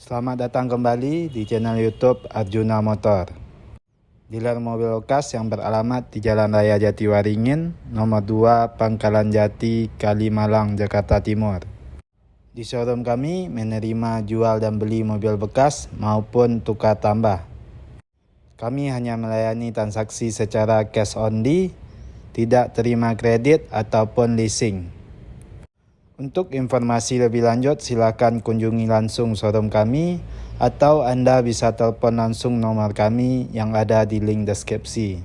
Selamat datang kembali di channel YouTube Arjuna Motor. Dealer mobil bekas yang beralamat di Jalan Raya Jatiwaringin, nomor 2, Pangkalan Jati, Kalimalang, Jakarta Timur. Di showroom kami menerima jual dan beli mobil bekas maupun tukar tambah. Kami hanya melayani transaksi secara cash only, tidak terima kredit ataupun leasing. Untuk informasi lebih lanjut, silakan kunjungi langsung showroom kami atau Anda bisa telepon langsung nomor kami yang ada di link deskripsi.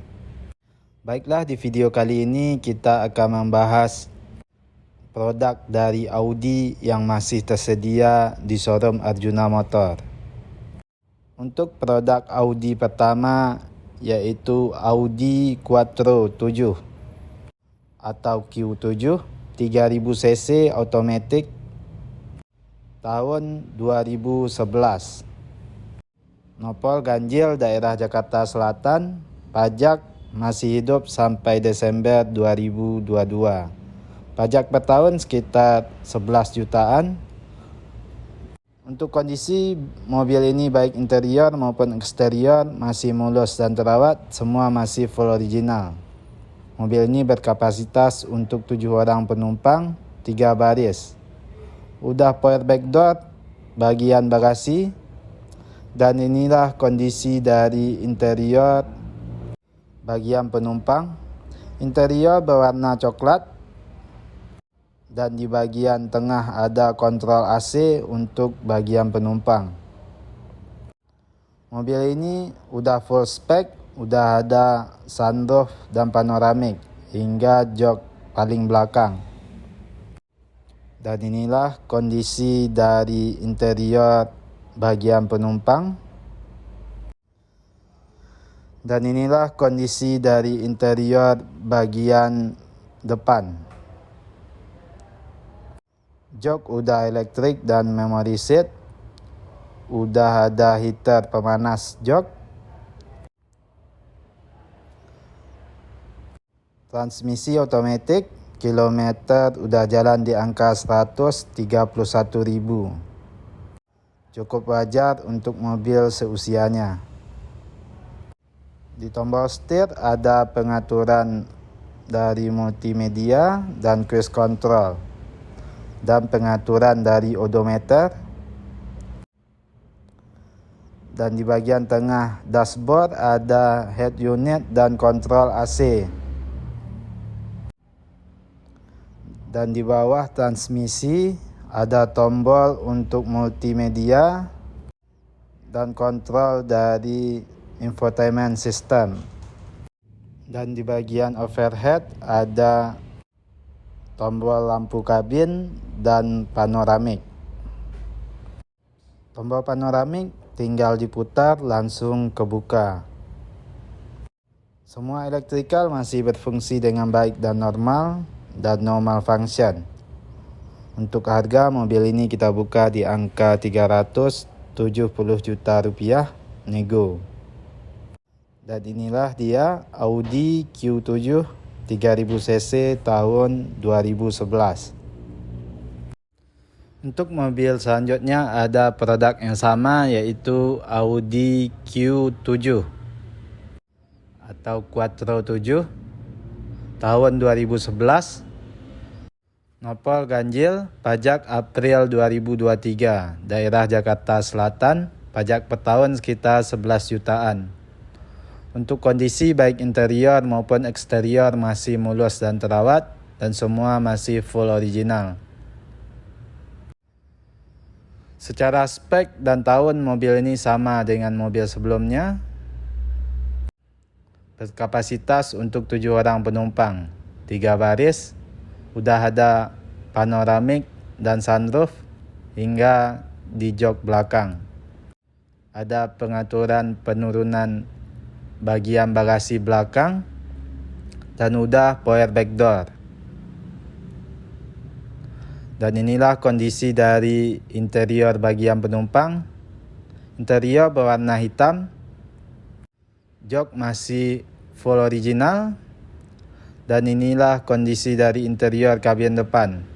Baiklah, di video kali ini kita akan membahas produk dari Audi yang masih tersedia di showroom Arjuna Motor. Untuk produk Audi pertama yaitu Audi Quattro 7 atau Q7 3000 cc automatic tahun 2011. Nopol ganjil daerah Jakarta Selatan, pajak masih hidup sampai Desember 2022. Pajak per tahun sekitar 11 jutaan. Untuk kondisi mobil ini baik interior maupun eksterior masih mulus dan terawat, semua masih full original. Mobil ini berkapasitas untuk 7 orang penumpang, 3 baris. Udah power back door, bagian bagasi. Dan inilah kondisi dari interior bagian penumpang. Interior berwarna coklat. Dan di bagian tengah ada kontrol AC untuk bagian penumpang. Mobil ini udah full spek. Udah ada sunroof dan panoramik hingga jok paling belakang. Dan inilah kondisi dari interior bagian penumpang. Dan inilah kondisi dari interior bagian depan. Jok udah elektrik dan memory seat. Udah ada heater pemanas jok. Transmisi otomatis, kilometer udah jalan di angka 131.000. Cukup wajar untuk mobil seusianya. Di tombol setir ada pengaturan dari multimedia dan cruise control. Dan pengaturan dari odometer. Dan di bagian tengah dashboard ada head unit dan kontrol AC. Dan di bawah transmisi ada tombol untuk multimedia dan kontrol dari infotainment system. Dan di bagian overhead ada tombol lampu kabin dan panoramik. Tombol panoramik tinggal diputar langsung kebuka. Semua elektrikal masih berfungsi dengan baik dan normal. Dan no malfunction. Untuk harga mobil ini kita buka di angka 370 juta rupiah nego. Dan inilah dia Audi Q7 3000 cc tahun 2011. Untuk mobil selanjutnya ada produk yang sama yaitu Audi Q7 atau Quattro 7 tahun 2011. Nopol ganjil, pajak April 2023, daerah Jakarta Selatan, pajak per tahun sekitar 11 jutaan. Untuk kondisi baik interior maupun eksterior masih mulus dan terawat, dan semua masih full original. Secara spek dan tahun mobil ini sama dengan mobil sebelumnya. Berkapasitas untuk 7 orang penumpang, 3 baris, udah ada panoramik dan sunroof hingga di jok belakang. Ada pengaturan penurunan bagian bagasi belakang dan udah power back door. Dan inilah kondisi dari interior bagian penumpang. Interior berwarna hitam. Jok masih full original. Dan inilah kondisi dari interior kabin depan.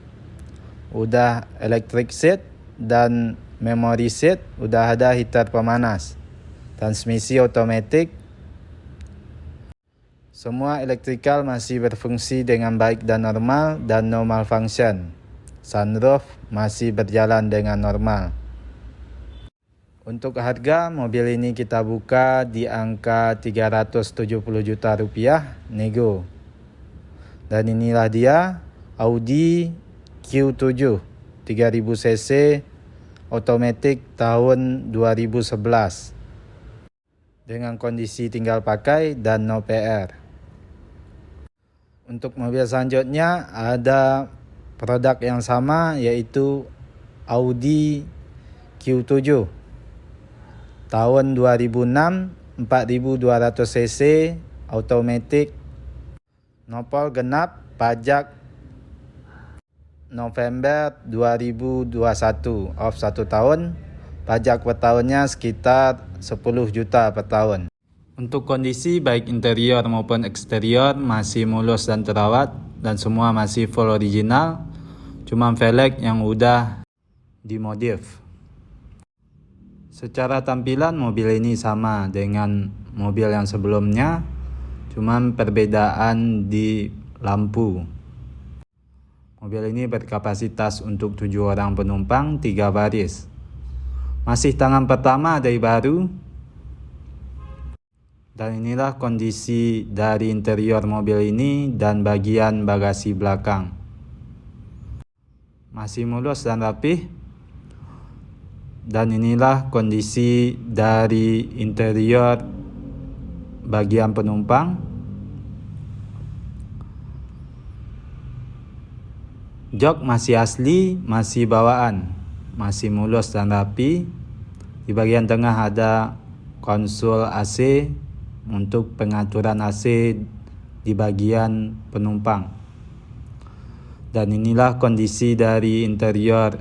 Udah electric seat dan memory seat, udah ada heater pemanas, transmisi otomatis. Semua elektrikal masih berfungsi dengan baik dan normal dan no malfunction. Sunroof masih berjalan dengan normal. Untuk harga mobil ini kita buka di angka 370 juta rupiah nego. Dan inilah dia Audi Q7 3000 cc otomatis tahun 2011 dengan kondisi tinggal pakai dan no PR. Untuk mobil selanjutnya ada produk yang sama, yaitu Audi Q7 tahun 2006 4200 cc otomatis, nopol genap, pajak November 2021, off 1 tahun, pajak per tahunnya sekitar 10 juta per tahun. Untuk kondisi baik interior maupun eksterior masih mulus dan terawat dan semua masih full original, cuma velg yang udah dimodif. Secara tampilan mobil ini sama dengan mobil yang sebelumnya, cuma perbedaan di lampu. Mobil ini berkapasitas untuk 7 orang penumpang, 3 baris. Masih tangan pertama dari baru. Dan inilah kondisi dari interior mobil ini dan bagian bagasi belakang. Masih mulus dan rapih. Dan inilah kondisi dari interior bagian penumpang. Jok masih asli, masih bawaan, masih mulus dan rapi. Di bagian tengah ada konsol AC untuk pengaturan AC di bagian penumpang. Dan inilah kondisi dari interior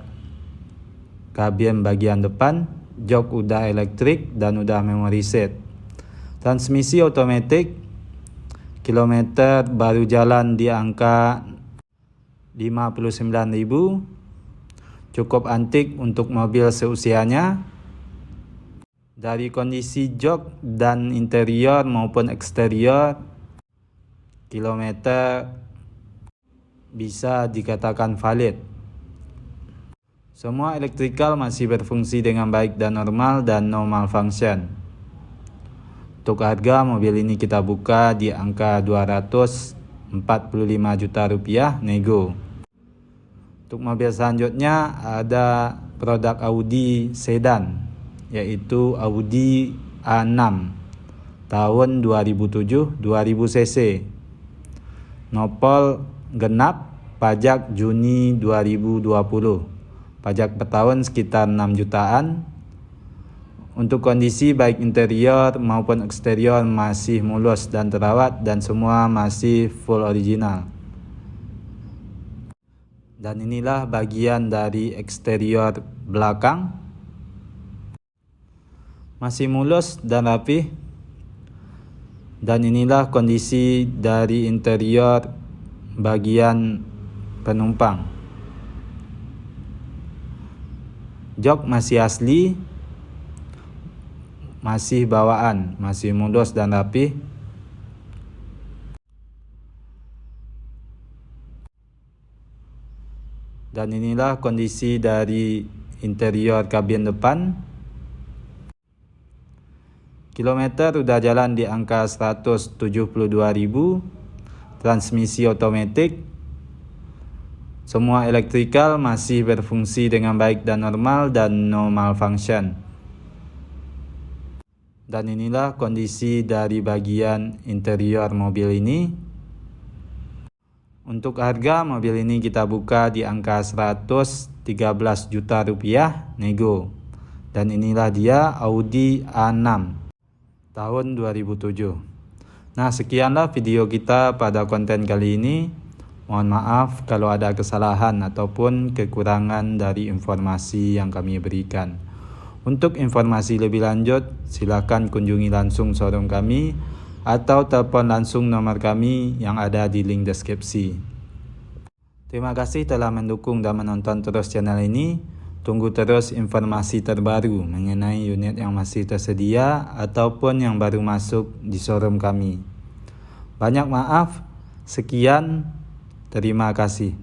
kabin bagian depan. Jok udah elektrik dan udah memory seat. Transmisi otomatis. Kilometer baru jalan di angka 59.000. Cukup antik untuk mobil seusianya. Dari kondisi jok dan interior maupun eksterior, kilometer bisa dikatakan valid. Semua elektrikal masih berfungsi dengan baik dan normal dan no malfunction. Untuk harga mobil ini kita buka di angka 245 juta rupiah nego. Untuk mobil selanjutnya ada produk Audi sedan, yaitu Audi A6 tahun 2007 2000 cc. Nopol genap, pajak Juni 2020. Pajak per tahun sekitar 6 jutaan. Untuk kondisi baik interior maupun eksterior masih mulus dan terawat dan semua masih full original. Dan inilah bagian dari eksterior belakang. Masih mulus dan rapi. Dan inilah kondisi dari interior bagian penumpang. Jok masih asli, masih bawaan, masih mulus dan rapi. Dan inilah kondisi dari interior kabin depan. Kilometer udah jalan di angka 172.000. Transmisi otomatis. Semua elektrikal masih berfungsi dengan baik dan normal dan no malfunction. Dan inilah kondisi dari bagian interior mobil ini. Untuk harga mobil ini kita buka di angka 113 juta rupiah nego. Dan inilah dia Audi A6 tahun 2007. Nah, sekianlah video kita pada konten kali ini. Mohon maaf kalau ada kesalahan ataupun kekurangan dari informasi yang kami berikan. Untuk informasi lebih lanjut, silakan kunjungi langsung showroom kami atau telepon langsung nomor kami yang ada di link deskripsi. Terima kasih telah mendukung dan menonton terus channel ini. Tunggu terus informasi terbaru mengenai unit yang masih tersedia ataupun yang baru masuk di showroom kami. Banyak maaf, sekian, terima kasih.